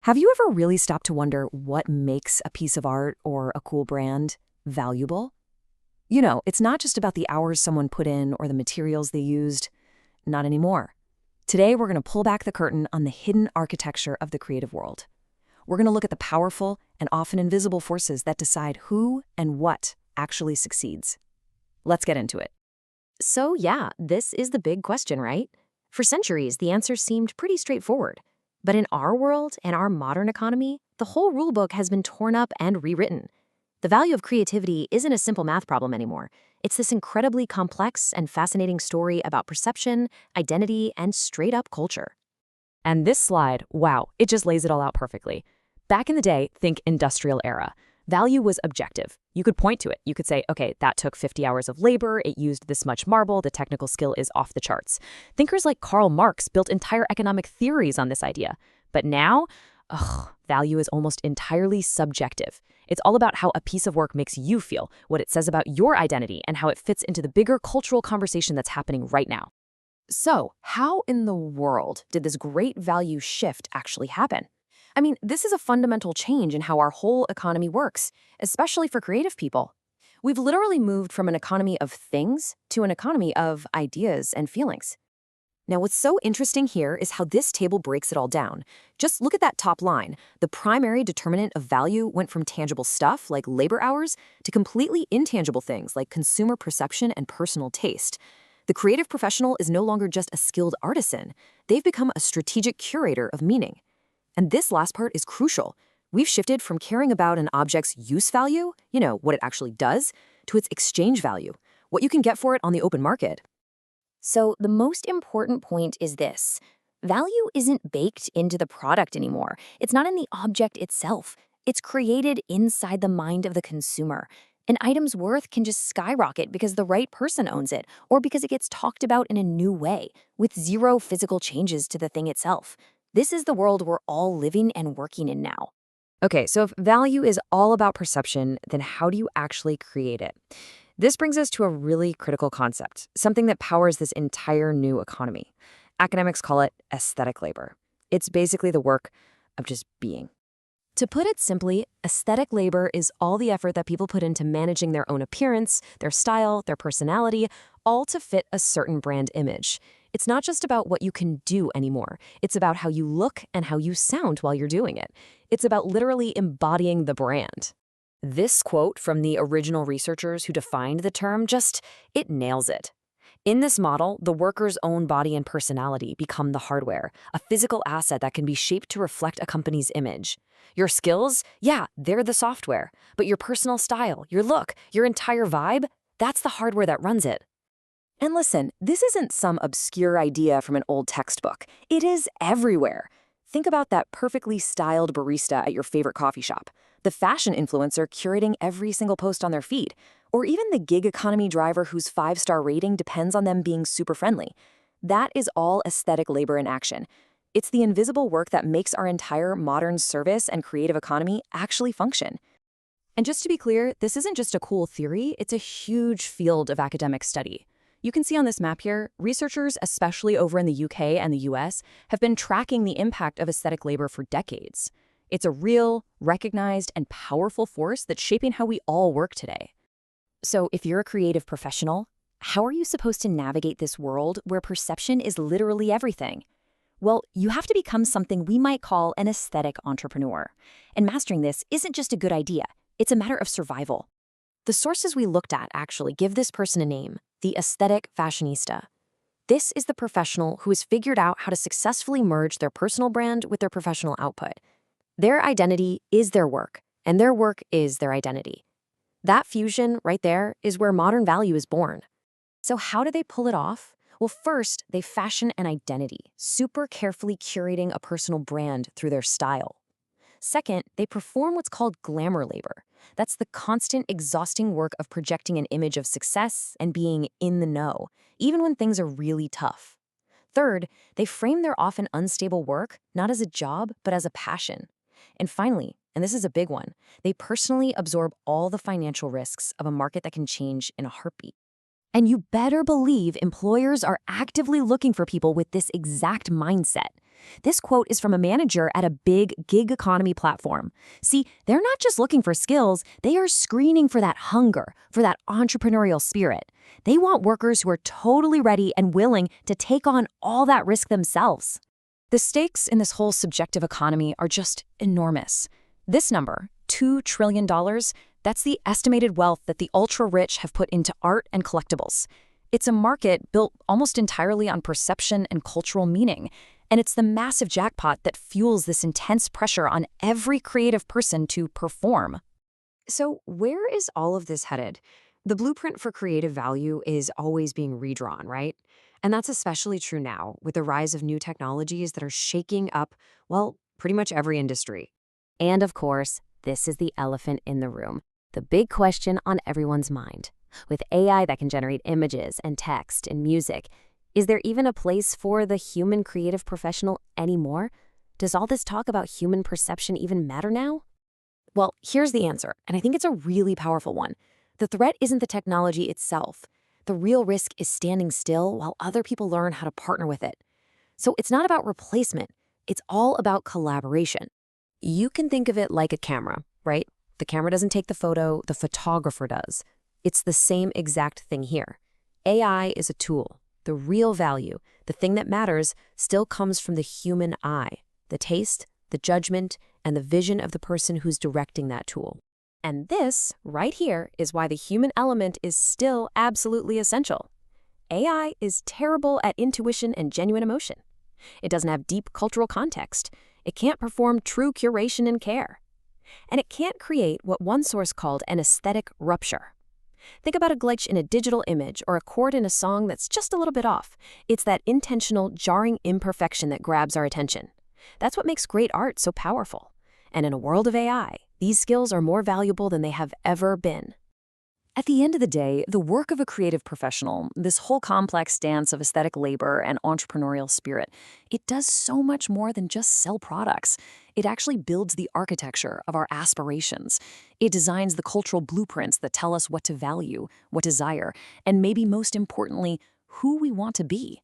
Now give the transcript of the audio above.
Have you ever really stopped to wonder what makes a piece of art or a cool brand valuable? It's not just about the hours someone put in or the materials they used. Not anymore. Today, we're going to pull back the curtain on the hidden architecture of the creative world. We're going to look at the powerful and often invisible forces that decide who and what actually succeeds. Let's get into it. So, yeah, this is the big question, right? For centuries, the answer seemed pretty straightforward. But in our world and our modern economy, the whole rulebook has been torn up and rewritten. The value of creativity isn't a simple math problem anymore. It's this incredibly complex and fascinating story about perception, identity, and straight-up culture. And this slide, wow, it just lays it all out perfectly. Back in the day, think industrial era. Value was objective. You could point to it. You could say, okay, that took 50 hours of labor, it used this much marble, the technical skill is off the charts. Thinkers like Karl Marx built entire economic theories on this idea. But now, value is almost entirely subjective. It's all about how a piece of work makes you feel, what it says about your identity, and how it fits into the bigger cultural conversation that's happening right now. So, how in the world did this great value shift actually happen? I mean, this is a fundamental change in how our whole economy works, especially for creative people. We've literally moved from an economy of things to an economy of ideas and feelings. Now, what's so interesting here is how this table breaks it all down. Just look at that top line. The primary determinant of value went from tangible stuff, like labor hours, to completely intangible things, like consumer perception and personal taste. The creative professional is no longer just a skilled artisan. They've become a strategic curator of meaning. And this last part is crucial. We've shifted from caring about an object's use value, what it actually does, to its exchange value, what you can get for it on the open market. So, the most important point is this. Value isn't baked into the product anymore. It's not in the object itself. It's created inside the mind of the consumer. An item's worth can just skyrocket because the right person owns it, or because it gets talked about in a new way, with zero physical changes to the thing itself. This is the world we're all living and working in now. Okay, so if value is all about perception, then how do you actually create it? This brings us to a really critical concept, something that powers this entire new economy. Academics call it aesthetic labor. It's basically the work of just being. To put it simply, aesthetic labor is all the effort that people put into managing their own appearance, their style, their personality, all to fit a certain brand image. It's not just about what you can do anymore. It's about how you look and how you sound while you're doing it. It's about literally embodying the brand. This quote from the original researchers who defined the term it nails it. In this model, the worker's own body and personality become the hardware, a physical asset that can be shaped to reflect a company's image. Your skills, yeah, they're the software, but your personal style, your look, your entire vibe, that's the hardware that runs it. And listen, this isn't some obscure idea from an old textbook. It is everywhere. Think about that perfectly styled barista at your favorite coffee shop, the fashion influencer curating every single post on their feed, or even the gig economy driver whose 5-star rating depends on them being super friendly. That is all aesthetic labor in action. It's the invisible work that makes our entire modern service and creative economy actually function. And just to be clear, this isn't just a cool theory, it's a huge field of academic study. You can see on this map here, researchers, especially over in the UK and the US, have been tracking the impact of aesthetic labor for decades. It's a real, recognized, and powerful force that's shaping how we all work today. So if you're a creative professional, how are you supposed to navigate this world where perception is literally everything? Well, you have to become something we might call an aesthetic entrepreneur. And mastering this isn't just a good idea, it's a matter of survival. The sources we looked at actually give this person a name, the aesthetic fashionista. This is the professional who has figured out how to successfully merge their personal brand with their professional output. Their identity is their work, and their work is their identity. That fusion right there is where modern value is born. So how do they pull it off? Well, first, they fashion an identity, super carefully curating a personal brand through their style. Second, they perform what's called glamour labor. That's the constant, exhausting work of projecting an image of success and being in the know, even when things are really tough. Third, they frame their often unstable work not as a job, but as a passion. And finally, and this is a big one, they personally absorb all the financial risks of a market that can change in a heartbeat. And you better believe employers are actively looking for people with this exact mindset. This quote is from a manager at a big gig economy platform. See, they're not just looking for skills, they are screening for that hunger, for that entrepreneurial spirit. They want workers who are totally ready and willing to take on all that risk themselves. The stakes in this whole subjective economy are just enormous. This number, $2 trillion, that's the estimated wealth that the ultra-rich have put into art and collectibles. It's a market built almost entirely on perception and cultural meaning, and it's the massive jackpot that fuels this intense pressure on every creative person to perform. So, where is all of this headed? The blueprint for creative value is always being redrawn, right? And that's especially true now with the rise of new technologies that are shaking up, well, pretty much every industry. And of course, this is the elephant in the room, the big question on everyone's mind. With AI that can generate images and text and music, is there even a place for the human creative professional anymore? Does all this talk about human perception even matter now? Well, here's the answer, and I think it's a really powerful one. The threat isn't the technology itself. The real risk is standing still while other people learn how to partner with it. So it's not about replacement, it's all about collaboration. You can think of it like a camera, right? The camera doesn't take the photo, the photographer does. It's the same exact thing here. AI is a tool. The real value, the thing that matters, still comes from the human eye, the taste, the judgment, and the vision of the person who's directing that tool. And this, right here, is why the human element is still absolutely essential. AI is terrible at intuition and genuine emotion. It doesn't have deep cultural context. It can't perform true curation and care. And it can't create what one source called an aesthetic rupture. Think about a glitch in a digital image or a chord in a song that's just a little bit off. It's that intentional, jarring imperfection that grabs our attention. That's what makes great art so powerful. And in a world of AI, these skills are more valuable than they have ever been. At the end of the day, the work of a creative professional, this whole complex dance of aesthetic labor and entrepreneurial spirit, it does so much more than just sell products. It actually builds the architecture of our aspirations. It designs the cultural blueprints that tell us what to value, what to desire, and maybe most importantly, who we want to be.